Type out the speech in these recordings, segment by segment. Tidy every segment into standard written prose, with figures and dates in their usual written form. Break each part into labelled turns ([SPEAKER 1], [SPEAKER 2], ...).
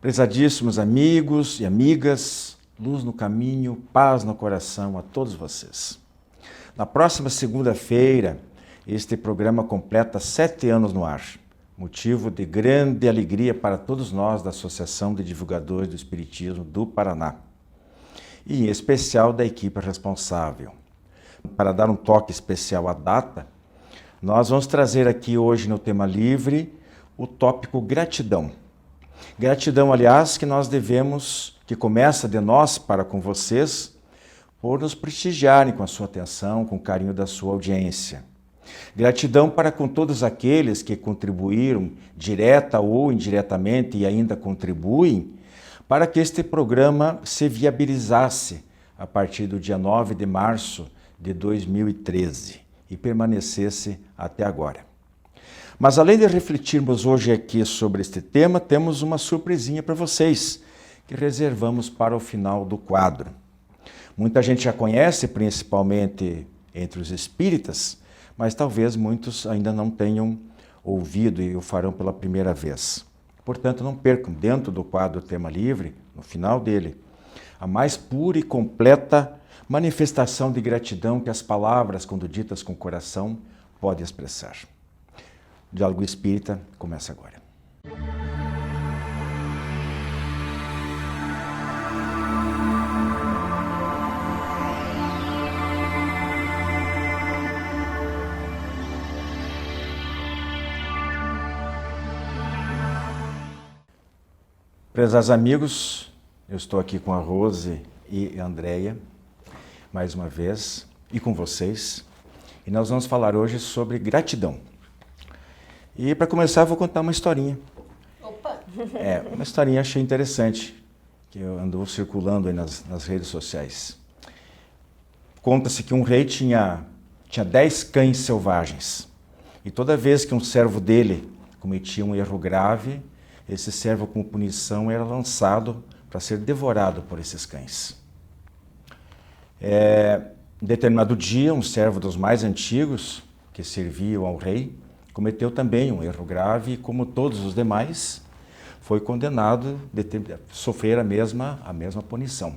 [SPEAKER 1] Prezadíssimos amigos e amigas, luz no caminho, paz no coração a todos vocês. Na próxima segunda-feira, este programa completa 7 anos no ar, motivo de grande alegria para todos nós da Associação de Divulgadores do Espiritismo do Paraná, e em especial da equipe responsável. Para dar um toque especial à data, nós vamos trazer aqui hoje no tema livre o tópico gratidão. Gratidão, aliás, que nós devemos, que começa de nós para com vocês, por nos prestigiarem com a sua atenção, com o carinho da sua audiência. Gratidão para com todos aqueles que contribuíram, direta ou indiretamente, e ainda contribuem, para que este programa se viabilizasse a partir do dia 9 de março de 2013 e permanecesse até agora. Mas além de refletirmos hoje aqui sobre este tema, temos uma surpresinha para vocês, que reservamos para o final do quadro. Muita gente já conhece, principalmente entre os espíritas, mas talvez muitos ainda não tenham ouvido e o farão pela primeira vez. Portanto, não percam, dentro do quadro Tema Livre, no final dele, a mais pura e completa manifestação de gratidão que as palavras, quando ditas com o coração, podem expressar. O Diálogo Espírita começa agora. Prezados amigos, eu estou aqui com a Rose e a Andréia, mais uma vez, e com vocês, e nós vamos falar hoje sobre gratidão. E para começar, eu vou contar uma historinha.
[SPEAKER 2] Opa!
[SPEAKER 1] Uma historinha achei interessante, que andou circulando aí nas redes sociais. Conta-se que um rei tinha 10 cães selvagens, e toda vez que um servo dele cometia um erro grave, esse servo, como punição, era lançado para ser devorado por esses cães. Em determinado dia, um servo dos mais antigos, que serviam ao rei, cometeu também um erro grave e, como todos os demais, foi condenado a sofrer a mesma punição.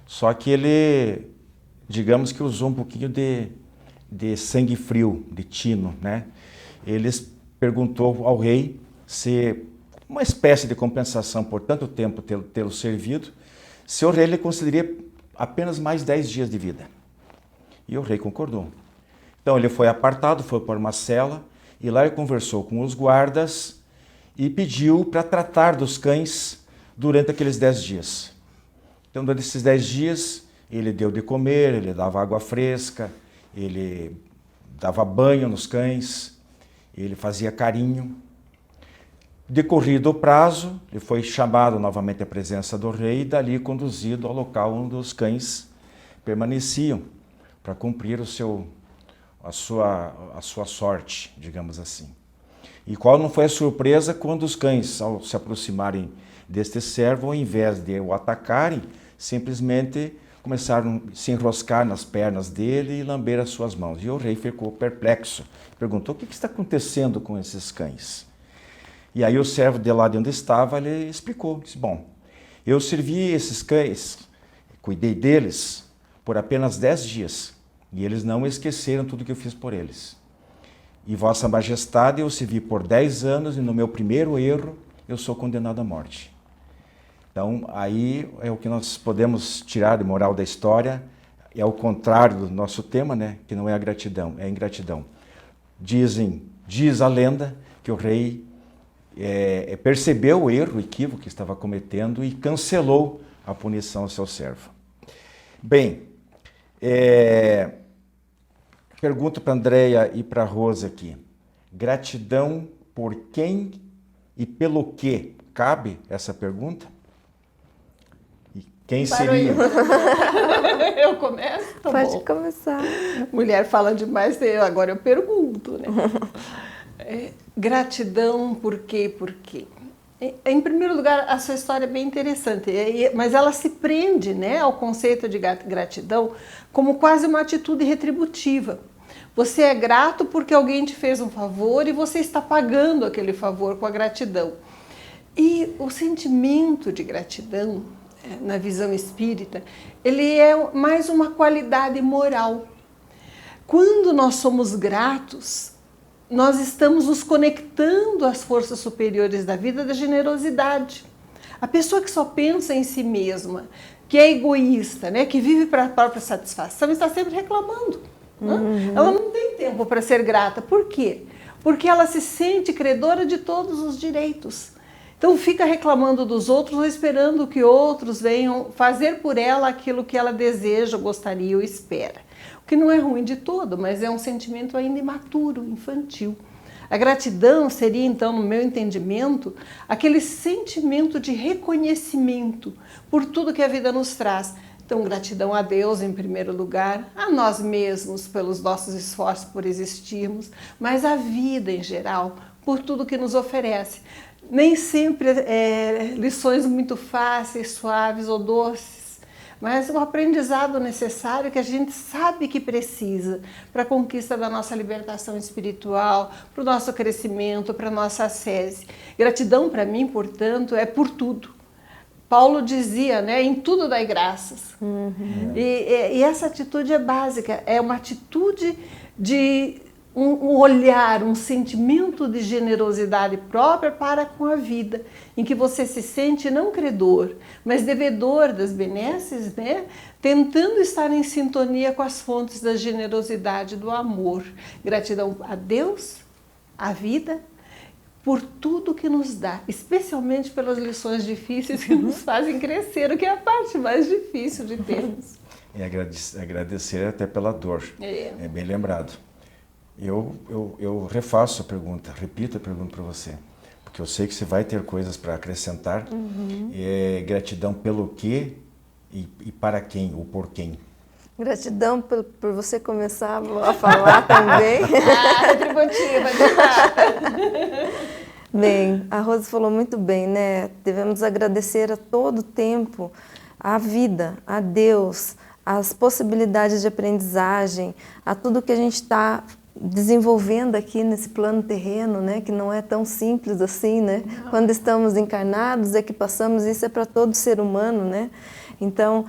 [SPEAKER 1] Só que ele, digamos que usou um pouquinho de sangue frio, de tino, né? Ele perguntou ao rei se, uma espécie de compensação por tanto tempo tê-lo servido, se o rei lhe concederia apenas mais 10 dias de vida. E o rei concordou. Então ele foi apartado, foi para uma cela, e lá ele conversou com os guardas e pediu para tratar dos cães durante aqueles 10 dias. Então, durante esses 10 dias, ele deu de comer, ele dava água fresca, ele dava banho nos cães, ele fazia carinho. Decorrido o prazo, ele foi chamado novamente à presença do rei e dali conduzido ao local onde os cães permaneciam para cumprir a sua sorte, digamos assim. E qual não foi a surpresa quando os cães, ao se aproximarem deste servo, ao invés de o atacarem, simplesmente começaram a se enroscar nas pernas dele e lamber as suas mãos. E o rei ficou perplexo, perguntou: o que está acontecendo com esses cães? E aí o servo de lá de onde estava, ele explicou, disse: bom, eu servi esses cães, cuidei deles por apenas 10 dias, e eles não esqueceram tudo que eu fiz por eles. E Vossa Majestade eu servi por 10 anos, e no meu primeiro erro eu sou condenado à morte. Então aí é o que nós podemos tirar de moral da história, é o contrário do nosso tema, né? Que não é a gratidão, é a ingratidão. Diz a lenda que o rei percebeu o erro, o equívoco que estava cometendo e cancelou a punição ao seu servo. Bem, pergunto para a Andréia e para a Rosa aqui: gratidão por quem e pelo que? Cabe essa pergunta? E quem seria?
[SPEAKER 2] Eu começo? Tá
[SPEAKER 3] Pode
[SPEAKER 2] bom.
[SPEAKER 3] começar.
[SPEAKER 2] Mulher fala demais, agora eu pergunto, né? Gratidão, por quê? Por quê? Em primeiro lugar, a sua história é bem interessante, mas ela se prende, né, ao conceito de gratidão como quase uma atitude retributiva. Você é grato porque alguém te fez um favor e você está pagando aquele favor com a gratidão. E o sentimento de gratidão, na visão espírita, ele é mais uma qualidade moral. Quando nós somos gratos, nós estamos nos conectando às forças superiores da vida, da generosidade. A pessoa que só pensa em si mesma, que é egoísta, né, que vive para a própria satisfação, está sempre reclamando. Né? Ela não tem tempo para ser grata. Por quê? Porque ela se sente credora de todos os direitos. Então fica reclamando dos outros ou esperando que outros venham fazer por ela aquilo que ela deseja, gostaria ou espera. O que não é ruim de todo, mas é um sentimento ainda imaturo, infantil. A gratidão seria, então, no meu entendimento, aquele sentimento de reconhecimento por tudo que a vida nos traz. Então, gratidão a Deus em primeiro lugar, a nós mesmos pelos nossos esforços por existirmos, mas a vida em geral, por tudo que nos oferece. Nem sempre lições muito fáceis, suaves ou doces, mas o aprendizado necessário que a gente sabe que precisa para a conquista da nossa libertação espiritual, para o nosso crescimento, para a nossa ascese. Gratidão para mim, portanto, é por tudo. Paulo dizia, né, em tudo dai graças. E essa atitude é básica, é uma atitude de um olhar, um sentimento de generosidade própria para com a vida, em que você se sente não credor, mas devedor das benesses, né? Tentando estar em sintonia com as fontes da generosidade, do amor. Gratidão a Deus, à vida, por tudo que nos dá, especialmente pelas lições difíceis que nos fazem crescer, o que é a parte mais difícil de termos.
[SPEAKER 1] E agradecer até pela dor, é bem lembrado. Eu refaço a pergunta, repito a pergunta para você, porque eu sei que você vai ter coisas para acrescentar. Gratidão pelo quê e para quem, ou por quem?
[SPEAKER 3] Gratidão por você começar a falar também.
[SPEAKER 2] Retributiva, de fato.
[SPEAKER 3] Bem, a Rose falou muito bem, né? Devemos agradecer a todo tempo à vida, a Deus, às possibilidades de aprendizagem, a tudo que a gente está desenvolvendo aqui nesse plano terreno, né, que não é tão simples assim, né? Quando estamos encarnados é que passamos, isso é para todo ser humano, né? Então,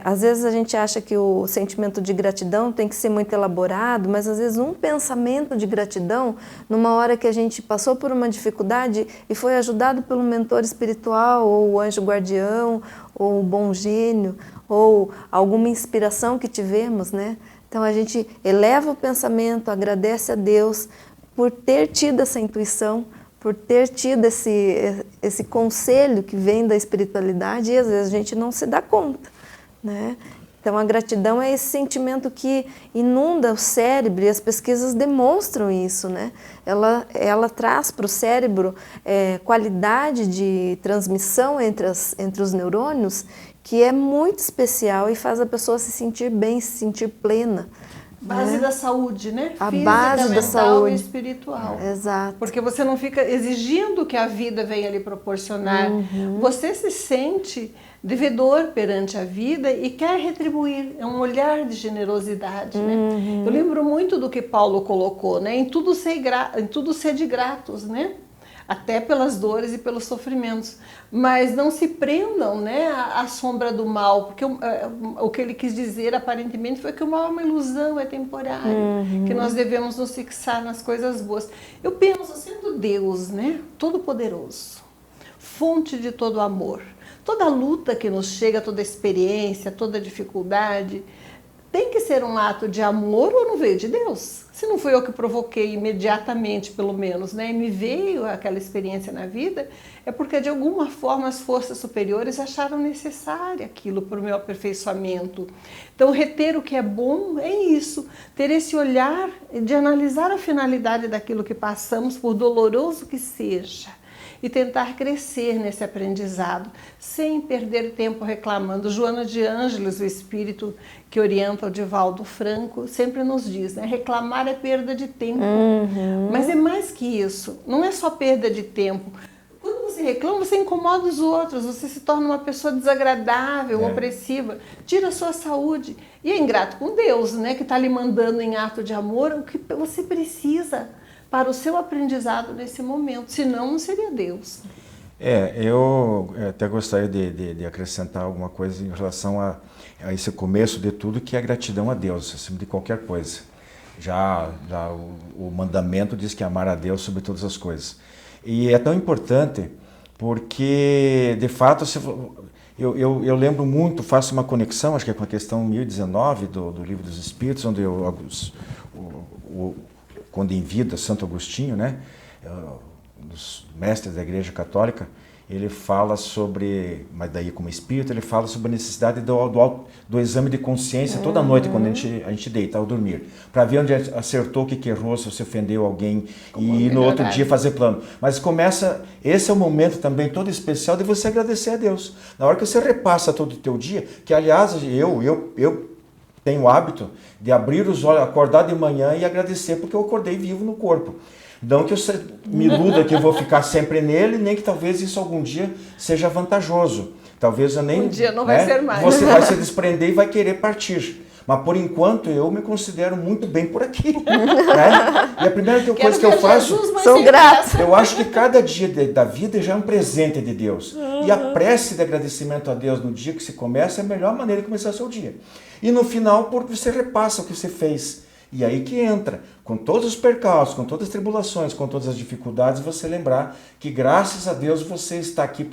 [SPEAKER 3] às vezes a gente acha que o sentimento de gratidão tem que ser muito elaborado, mas às vezes um pensamento de gratidão, numa hora que a gente passou por uma dificuldade e foi ajudado pelo mentor espiritual, ou o anjo guardião, ou o bom gênio, ou alguma inspiração que tivemos, né? Então a gente eleva o pensamento, agradece a Deus por ter tido essa intuição, por ter tido esse conselho que vem da espiritualidade e às vezes a gente não se dá conta, né? Então a gratidão é esse sentimento que inunda o cérebro e as pesquisas demonstram isso, né? Ela traz para o cérebro qualidade de transmissão entre os neurônios que é muito especial e faz a pessoa se sentir bem, se sentir plena.
[SPEAKER 2] Base da saúde, né?
[SPEAKER 3] A
[SPEAKER 2] Física,
[SPEAKER 3] base da
[SPEAKER 2] mental
[SPEAKER 3] saúde.
[SPEAKER 2] E espiritual.
[SPEAKER 3] Exato.
[SPEAKER 2] Porque você não fica exigindo que a vida venha lhe proporcionar. Você se sente devedor perante a vida e quer retribuir. É um olhar de generosidade, né? Eu lembro muito do que Paulo colocou, né? Em tudo sede gratos, né? Até pelas dores e pelos sofrimentos, mas não se prendam, né, à sombra do mal, porque o que ele quis dizer aparentemente foi que o mal é uma ilusão, é temporário, que nós devemos nos fixar nas coisas boas. Eu penso, sendo Deus, né, todo-poderoso, fonte de todo amor, toda luta que nos chega, toda experiência, toda dificuldade, tem que ser um ato de amor ou não veio de Deus? Se não fui eu que provoquei imediatamente, pelo menos, né, e me veio aquela experiência na vida, é porque de alguma forma as forças superiores acharam necessário aquilo para o meu aperfeiçoamento. Então, reter o que é bom é isso, ter esse olhar de analisar a finalidade daquilo que passamos, por doloroso que seja, e tentar crescer nesse aprendizado, sem perder tempo reclamando. Joana de Ângeles, o espírito que orienta o Divaldo Franco, sempre nos diz, né? Reclamar é perda de tempo. Mas é mais que isso, não é só perda de tempo. Quando você reclama, você incomoda os outros, você se torna uma pessoa desagradável, opressiva, tira a sua saúde. E é ingrato com Deus, né? Que está lhe mandando em ato de amor o que você precisa para o seu aprendizado nesse momento, senão não seria Deus.
[SPEAKER 1] Eu até gostaria de acrescentar alguma coisa em relação a esse começo de tudo, que é a gratidão a Deus, acima de qualquer coisa. Já o mandamento diz que amar a Deus sobre todas as coisas. E é tão importante porque, de fato, eu lembro muito, faço uma conexão, acho que é com a questão 1019 do Livro dos Espíritos, onde quando em vida, Santo Agostinho, né, um dos mestres da Igreja Católica, ele fala sobre, mas daí como espírito, ele fala sobre a necessidade do exame de consciência toda noite, quando a gente deita ao dormir, para ver onde acertou, o que errou, se você ofendeu alguém, e no outro dia fazer plano. Mas esse é o momento também todo especial de você agradecer a Deus. Na hora que você repassa todo o teu dia, que aliás eu tenho o hábito de abrir os olhos, acordar de manhã e agradecer, porque eu acordei vivo no corpo. Não que eu me iluda que eu vou ficar sempre nele, nem que talvez isso algum dia seja vantajoso. Talvez eu nem...
[SPEAKER 2] Um dia não vai ser mais.
[SPEAKER 1] Você vai se desprender e vai querer partir. Mas por enquanto eu me considero muito bem por aqui. Né? E a primeira coisa que eu faço...
[SPEAKER 3] Sou grata.
[SPEAKER 1] Eu acho que cada dia da vida já é um presente de Deus. E a prece de agradecimento a Deus no dia que se começa é a melhor maneira de começar o seu dia. E no final, porque você repassa o que você fez. E aí que entra, com todos os percalços, com todas as tribulações, com todas as dificuldades, você lembrar que graças a Deus você está aqui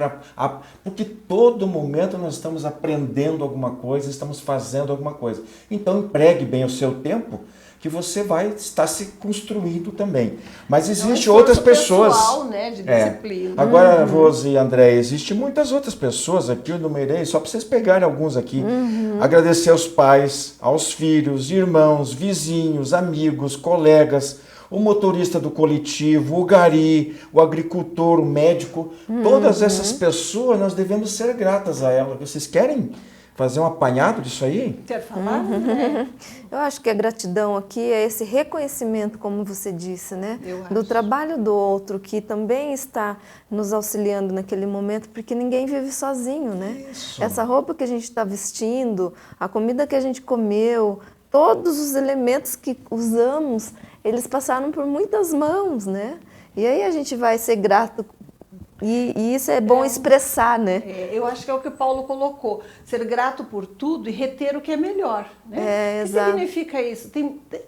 [SPEAKER 1] porque todo momento nós estamos aprendendo alguma coisa, estamos fazendo alguma coisa. Então empregue bem o seu tempo, que você vai estar se construindo também. Mas existem outras pessoas.
[SPEAKER 2] Pessoal, né, de disciplina.
[SPEAKER 1] Agora, Rose e André, existem muitas outras pessoas aqui, eu numerei, só para vocês pegarem alguns aqui. Agradecer aos pais, aos filhos, irmãos, vizinhos, amigos, colegas, o motorista do coletivo, o gari, o agricultor, o médico. Todas essas pessoas, nós devemos ser gratas a elas. Vocês querem fazer um apanhado disso aí?
[SPEAKER 2] Quer falar?
[SPEAKER 3] Eu acho que a gratidão aqui é esse reconhecimento, como você disse, né? Do trabalho do outro, que também está nos auxiliando naquele momento, porque ninguém vive sozinho, né? Isso. Essa roupa que a gente está vestindo, a comida que a gente comeu, todos os elementos que usamos, eles passaram por muitas mãos, né? E aí a gente vai ser grato. E isso é bom expressar, né?
[SPEAKER 2] Eu acho que é o que o Paulo colocou. Ser grato por tudo e reter o que é melhor. Né? O que significa isso?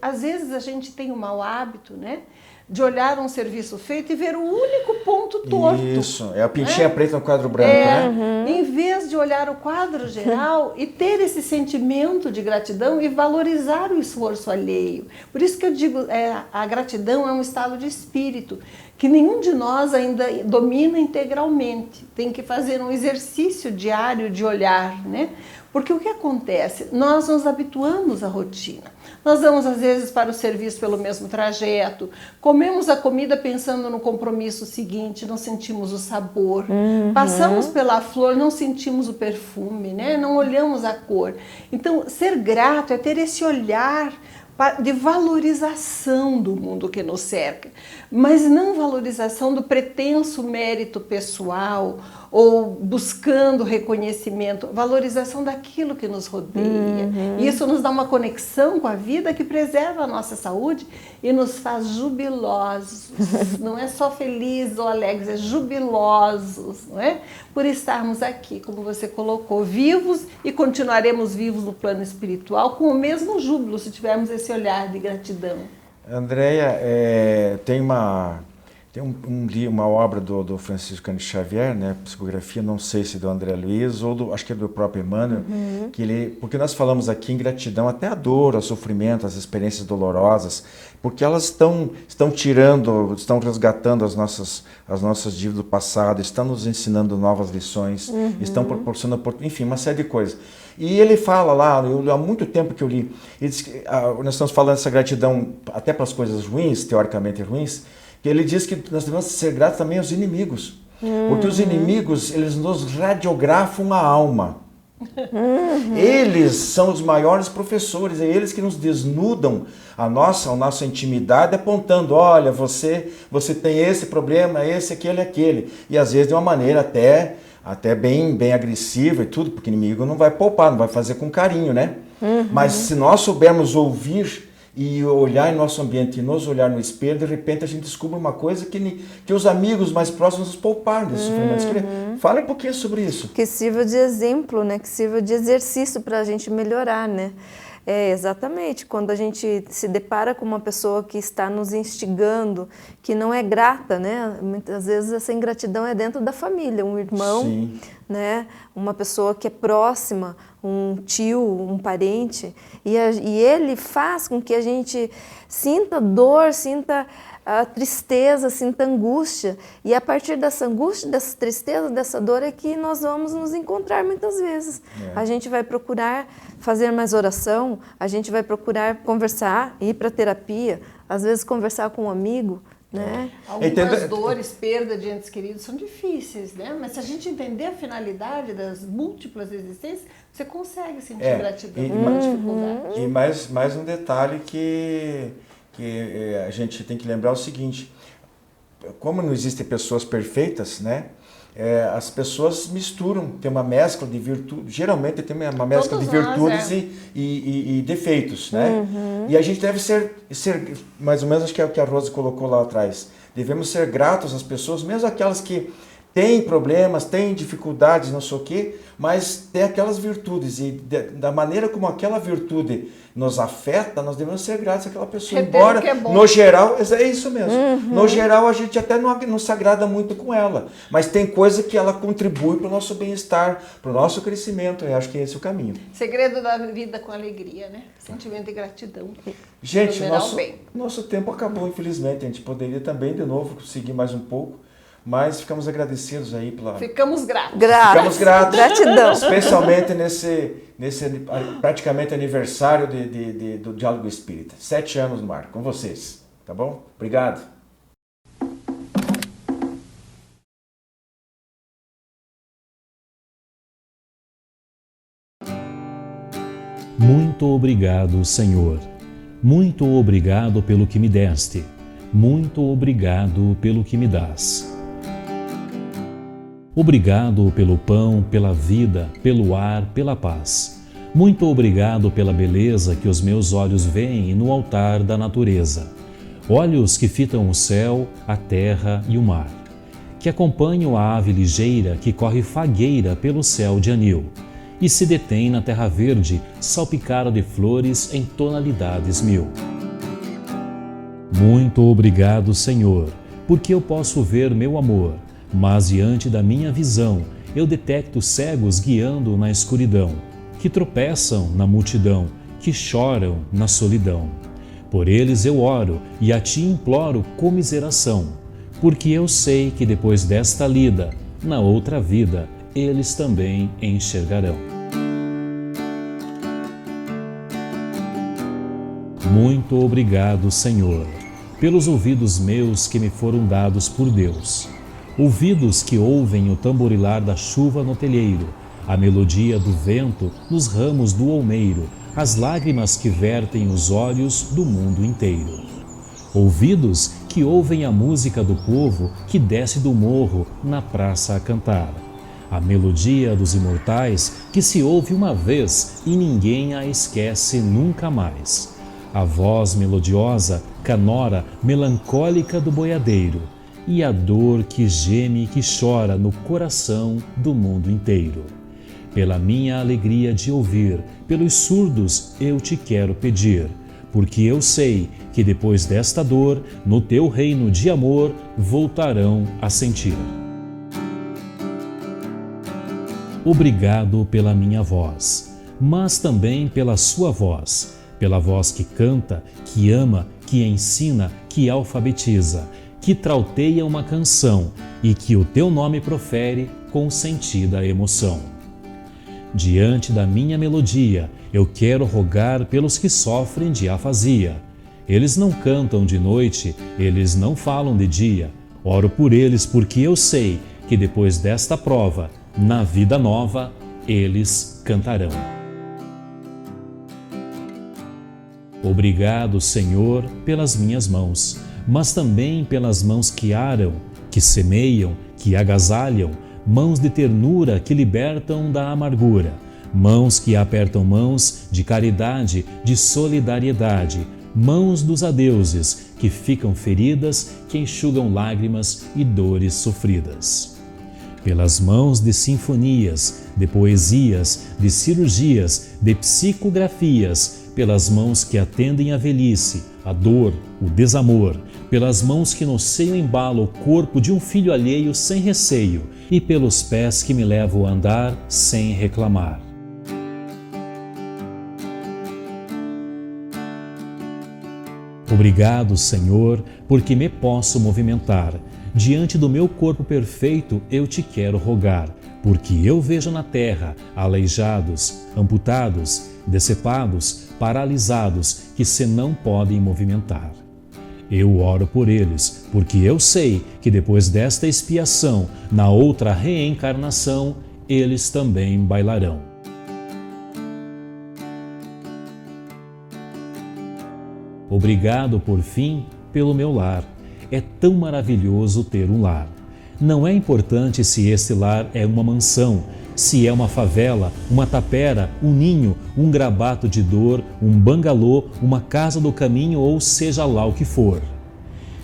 [SPEAKER 2] Às vezes a gente tem um mau hábito, né? De olhar um serviço feito e ver o único ponto torto.
[SPEAKER 1] Isso, é a pintinha preta no quadro branco, né?
[SPEAKER 2] Em vez de olhar o quadro geral e ter esse sentimento de gratidão e valorizar o esforço alheio. Por isso que eu digo, a gratidão é um estado de espírito que nenhum de nós ainda domina integralmente. Tem que fazer um exercício diário de olhar, né? Porque o que acontece? Nós nos habituamos à rotina. Nós vamos, às vezes, para o serviço pelo mesmo trajeto, comemos a comida pensando no compromisso seguinte, não sentimos o sabor. Passamos pela flor, não sentimos o perfume, né? Não olhamos a cor. Então, ser grato é ter esse olhar de valorização do mundo que nos cerca, mas não valorização do pretenso mérito pessoal ou buscando reconhecimento, valorização daquilo que nos rodeia. E isso nos dá uma conexão com a vida que preserva a nossa saúde e nos faz jubilosos. Não é só felizes ou alegres, é jubilosos, não é? Por estarmos aqui, como você colocou, vivos, e continuaremos vivos no plano espiritual com o mesmo júbilo se tivermos esse olhar de gratidão.
[SPEAKER 1] Andréia, tem uma obra do Francisco Cândido Xavier, né, psicografia, não sei se do André Luiz ou acho que é do próprio Emmanuel, porque nós falamos aqui em gratidão até a dor, o sofrimento, as experiências dolorosas, porque elas estão resgatando as nossas dívidas do passado, estão nos ensinando novas lições, estão proporcionando, enfim, uma série de coisas. E ele fala lá, há muito tempo que eu li, ele diz que, nós estamos falando dessa gratidão até para as coisas ruins, teoricamente ruins, que ele diz que nós devemos ser gratos também aos inimigos. Porque os inimigos, eles nos radiografam a alma. Eles são os maiores professores, é eles que nos desnudam a nossa intimidade, apontando, olha, você tem esse problema, esse, aquele. E às vezes de uma maneira até bem agressiva e tudo, porque o inimigo não vai poupar, não vai fazer com carinho, né? Mas se nós soubermos ouvir e olhar em nosso ambiente e nos olhar no espelho, de repente a gente descobre uma coisa que os amigos mais próximos nos pouparam desses sofrimentos. Fala um pouquinho sobre isso.
[SPEAKER 3] Que sirva de exemplo, né? Que sirva de exercício para a gente melhorar, né? Exatamente, quando a gente se depara com uma pessoa que está nos instigando, que não é grata, né? Muitas vezes essa ingratidão é dentro da família, um irmão,
[SPEAKER 1] Sim.
[SPEAKER 3] né? Uma pessoa que é próxima, um tio, um parente, e ele faz com que a gente sinta dor, sinta a tristeza, sinta angústia, e a partir dessa angústia, dessa tristeza, dessa dor é que nós vamos nos encontrar muitas vezes. A gente vai procurar fazer mais oração, a gente vai procurar conversar, ir para terapia, às vezes conversar com um amigo, né?
[SPEAKER 2] Algumas dores, perda de entes queridos são difíceis, né? Mas se a gente entender a finalidade das múltiplas existências, você consegue sentir gratidão, uma dificuldade.
[SPEAKER 1] E mais um detalhe que a gente tem que lembrar o seguinte: como não existem pessoas perfeitas, né? As pessoas misturam, tem uma mescla de virtudes, geralmente tem uma mescla de virtudes e defeitos, né? E a gente deve ser, mais ou menos, acho que é o que a Rose colocou lá atrás, devemos ser gratos às pessoas, mesmo aquelas que têm problemas, têm dificuldades, não sei o quê, mas tem aquelas virtudes, e da maneira como aquela virtude nos afeta, nós devemos ser gratos àquela pessoa. Embora, no geral, é isso mesmo. No geral, a gente até não se agrada muito com ela, mas tem coisa que ela contribui para o nosso bem-estar, para o nosso crescimento, eu acho que esse é o caminho.
[SPEAKER 2] Segredo da vida com alegria, né? Sentimento de gratidão.
[SPEAKER 1] Gente, nosso tempo acabou, infelizmente. A gente poderia também, de novo, seguir mais um pouco, mas ficamos agradecidos aí pela...
[SPEAKER 2] Ficamos gratos.
[SPEAKER 1] Ficamos gratos.
[SPEAKER 3] Gratidão.
[SPEAKER 1] Especialmente nesse praticamente aniversário do Diálogo Espírita. 7 anos no ar, com vocês. Tá bom? Obrigado.
[SPEAKER 4] Muito obrigado, Senhor. Muito obrigado pelo que me deste. Muito obrigado pelo que me dás. Obrigado pelo pão, pela vida, pelo ar, pela paz. Muito obrigado pela beleza que os meus olhos veem no altar da natureza. Olhos que fitam o céu, a terra e o mar. Que acompanham a ave ligeira que corre fagueira pelo céu de anil e se detém na terra verde, salpicada de flores em tonalidades 1000. Muito obrigado, Senhor, porque eu posso ver meu amor, mas diante da minha visão eu detecto cegos guiando na escuridão, que tropeçam na multidão, que choram na solidão. Por eles eu oro e a ti imploro comiseração, porque eu sei que depois desta lida, na outra vida, eles também enxergarão. Muito obrigado, Senhor, pelos ouvidos meus que me foram dados por Deus. Ouvidos que ouvem o tamborilar da chuva no telheiro, a melodia do vento nos ramos do olmeiro, as lágrimas que vertem os olhos do mundo inteiro. Ouvidos que ouvem a música do povo que desce do morro na praça a cantar. A melodia dos imortais que se ouve uma vez e ninguém a esquece nunca mais. A voz melodiosa, canora, melancólica do boiadeiro, e a dor que geme e que chora no coração do mundo inteiro. Pela minha alegria de ouvir, pelos surdos eu te quero pedir, porque eu sei que depois desta dor, no teu reino de amor, voltarão a sentir. Obrigado pela minha voz, mas também pela sua voz, pela voz que canta, que ama, que ensina, que alfabetiza, que trauteia uma canção e que o teu nome profere com sentida emoção. Diante da minha melodia, eu quero rogar pelos que sofrem de afasia. Eles não cantam de noite, eles não falam de dia. Oro por eles porque eu sei que depois desta prova, na vida nova, eles cantarão. Obrigado, Senhor, pelas minhas mãos, mas também pelas mãos que aram, que semeiam, que agasalham, mãos de ternura que libertam da amargura, mãos que apertam mãos de caridade, de solidariedade, mãos dos adeuses, que ficam feridas, que enxugam lágrimas e dores sofridas. Pelas mãos de sinfonias, de poesias, de cirurgias, de psicografias, pelas mãos que atendem a velhice, a dor, o desamor, pelas mãos que no seio embalam o corpo de um filho alheio sem receio, e pelos pés que me levam a andar sem reclamar. Obrigado, Senhor, porque me posso movimentar. Diante do meu corpo perfeito eu te quero rogar, porque eu vejo na terra aleijados, amputados, decepados, paralisados, que se não podem movimentar. Eu oro por eles, porque eu sei que depois desta expiação, na outra reencarnação, eles também bailarão. Obrigado, por fim, pelo meu lar. É tão maravilhoso ter um lar. Não é importante se este lar é uma mansão, se é uma favela, uma tapera, um ninho, um grabato de dor, um bangalô, uma casa do caminho ou seja lá o que for.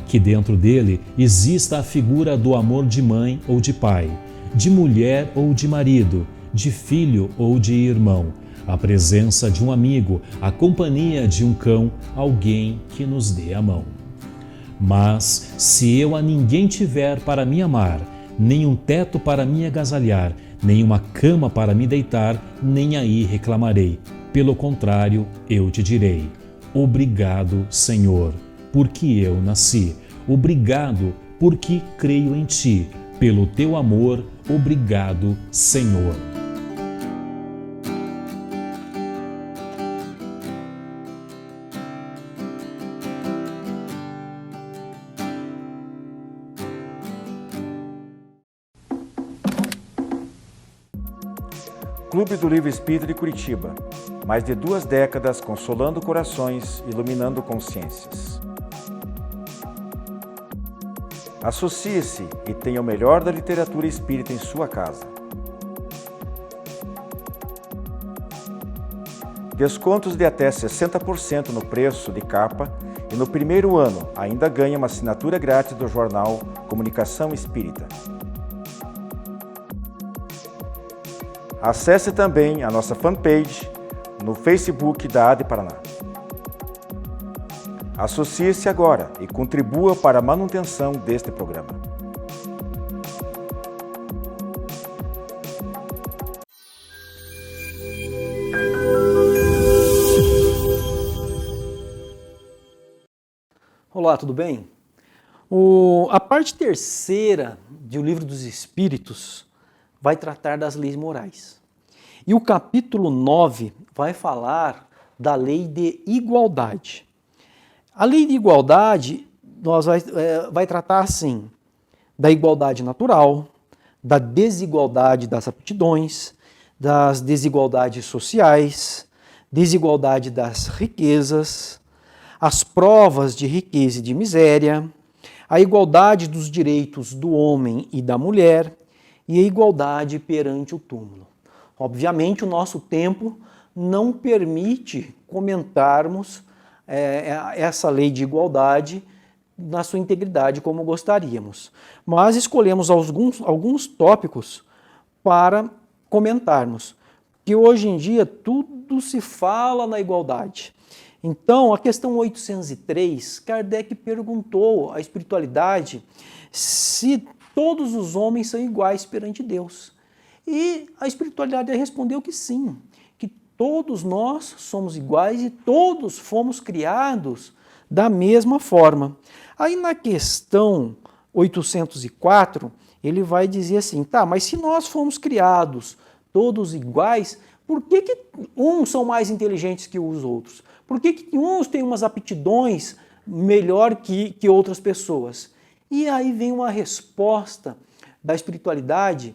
[SPEAKER 4] Que dentro dele exista a figura do amor de mãe ou de pai, de mulher ou de marido, de filho ou de irmão, a presença de um amigo, a companhia de um cão, alguém que nos dê a mão. Mas se eu a ninguém tiver para me amar, nem um teto para me agasalhar, nem uma cama para me deitar, nem aí reclamarei. Pelo contrário, eu te direi: obrigado, Senhor, porque eu nasci. Obrigado, porque creio em ti. Pelo teu amor, obrigado, Senhor.
[SPEAKER 1] Clube do Livro Espírita de Curitiba. Mais de 2 décadas consolando corações, iluminando consciências. Associe-se e tenha o melhor da literatura espírita em sua casa. Descontos de até 60% no preço de capa e no primeiro ano ainda ganha uma assinatura grátis do jornal Comunicação Espírita. Acesse também a nossa fanpage no Facebook da AD Paraná. Associe-se agora e contribua para a manutenção deste programa.
[SPEAKER 5] Olá, tudo bem? A parte terceira do Livro dos Espíritos vai tratar das leis morais. E o capítulo 9 vai falar da lei de igualdade. A lei de igualdade vai tratar, assim, da igualdade natural, da desigualdade das aptidões, das desigualdades sociais, desigualdade das riquezas, as provas de riqueza e de miséria, a igualdade dos direitos do homem e da mulher e a igualdade perante o túmulo. Obviamente, o nosso tempo não permite comentarmos essa lei de igualdade na sua integridade como gostaríamos. Mas escolhemos alguns tópicos para comentarmos, que hoje em dia tudo se fala na igualdade. Então, a questão 803, Kardec perguntou à espiritualidade se todos os homens são iguais perante Deus. E a espiritualidade respondeu que sim, que todos nós somos iguais e todos fomos criados da mesma forma. Aí na questão 804, ele vai dizer assim, tá, mas se nós fomos criados todos iguais, por que uns são mais inteligentes que os outros? Por que uns têm umas aptidões melhor que outras pessoas? E aí vem uma resposta da espiritualidade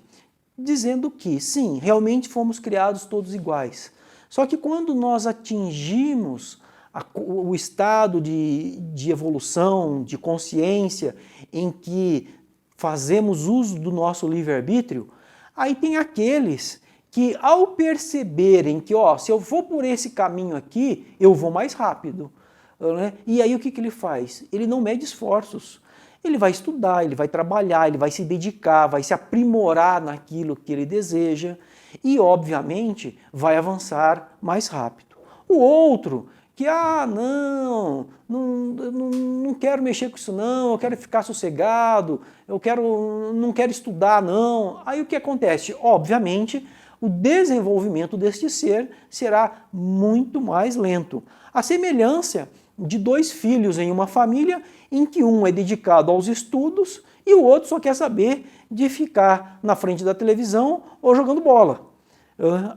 [SPEAKER 5] dizendo que, sim, realmente fomos criados todos iguais. Só que quando nós atingimos o estado de evolução, de consciência, em que fazemos uso do nosso livre-arbítrio, aí tem aqueles que, ao perceberem que, se eu for por esse caminho aqui, eu vou mais rápido. né? E aí o que ele faz? Ele não mede esforços. Ele vai estudar, ele vai trabalhar, ele vai se dedicar, vai se aprimorar naquilo que ele deseja e, obviamente, vai avançar mais rápido. O outro que, não quero mexer com isso não, eu quero ficar sossegado, não quero estudar não. Aí o que acontece? Obviamente, o desenvolvimento deste ser será muito mais lento. A semelhança de dois filhos em uma família em que um é dedicado aos estudos e o outro só quer saber de ficar na frente da televisão ou jogando bola.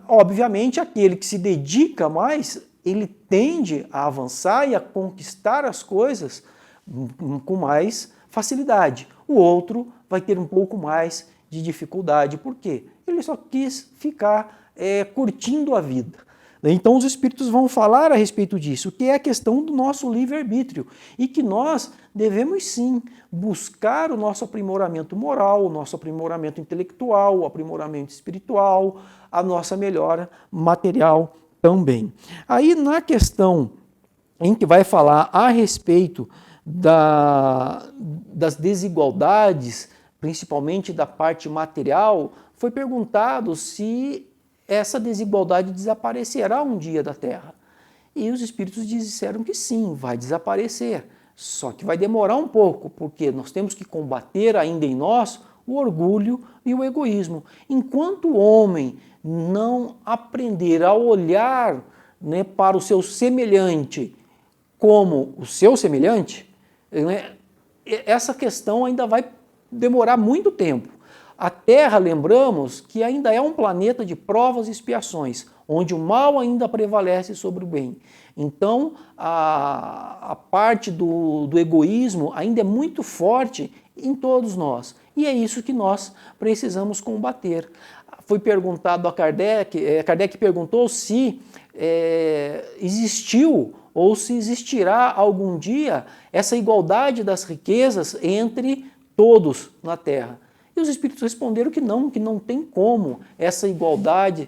[SPEAKER 5] Obviamente, aquele que se dedica mais, ele tende a avançar e a conquistar as coisas com mais facilidade. O outro vai ter um pouco mais de dificuldade. Por quê? Ele só quis ficar curtindo a vida. Então os Espíritos vão falar a respeito disso, que é a questão do nosso livre-arbítrio, e que nós devemos sim buscar o nosso aprimoramento moral, o nosso aprimoramento intelectual, o aprimoramento espiritual, a nossa melhora material também. Aí na questão em que vai falar a respeito das desigualdades, principalmente da parte material, foi perguntado se essa desigualdade desaparecerá um dia da Terra. E os Espíritos disseram que sim, vai desaparecer. Só que vai demorar um pouco, porque nós temos que combater ainda em nós o orgulho e o egoísmo. Enquanto o homem não aprender a olhar, né, para o seu semelhante como o seu semelhante, né, essa questão ainda vai demorar muito tempo. A Terra, lembramos, que ainda é um planeta de provas e expiações, onde o mal ainda prevalece sobre o bem. Então, a parte do egoísmo ainda é muito forte em todos nós. E é isso que nós precisamos combater. Foi perguntado a Kardec, Kardec perguntou se existiu ou se existirá algum dia essa igualdade das riquezas entre todos na Terra. E os Espíritos responderam que não tem como essa igualdade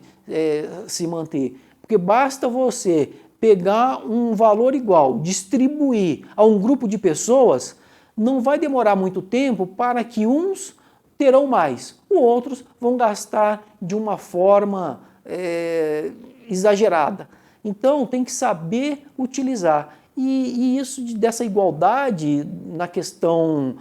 [SPEAKER 5] se manter. Porque basta você pegar um valor igual, distribuir a um grupo de pessoas, não vai demorar muito tempo para que uns terão mais, os outros vão gastar de uma forma exagerada. Então tem que saber utilizar. E isso dessa igualdade na questão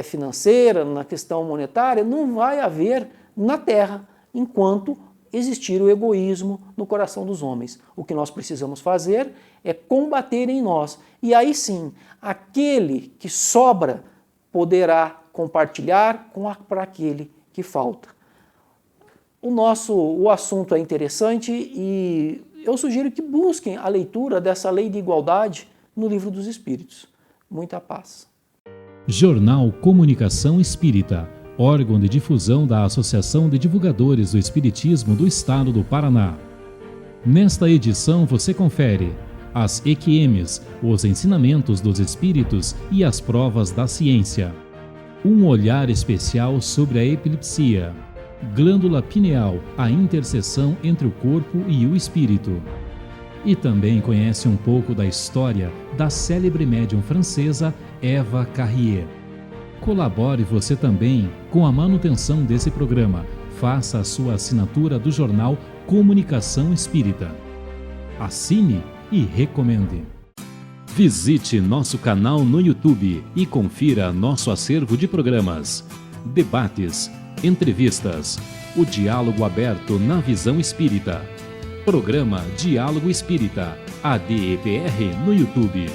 [SPEAKER 5] financeira, na questão monetária, não vai haver na Terra enquanto existir o egoísmo no coração dos homens. O que nós precisamos fazer é combater em nós. E aí sim, aquele que sobra poderá compartilhar para aquele que falta. O assunto é interessante e eu sugiro que busquem a leitura dessa lei de igualdade no Livro dos Espíritos. Muita paz.
[SPEAKER 4] Jornal Comunicação Espírita, órgão de difusão da Associação de Divulgadores do Espiritismo do Estado do Paraná. Nesta edição você confere as EQMs, os ensinamentos dos Espíritos e as provas da ciência. Um olhar especial sobre a epilepsia. Glândula pineal, a interseção entre o corpo e o espírito. E também conhece um pouco da história da célebre médium francesa Eva Carrier. Colabore você também com a manutenção desse programa. Faça a sua assinatura do jornal Comunicação Espírita. Assine e recomende. Visite nosso canal no YouTube e confira nosso acervo de programas, debates, entrevistas, o diálogo aberto na visão espírita. Programa Diálogo Espírita, ADEPR no YouTube.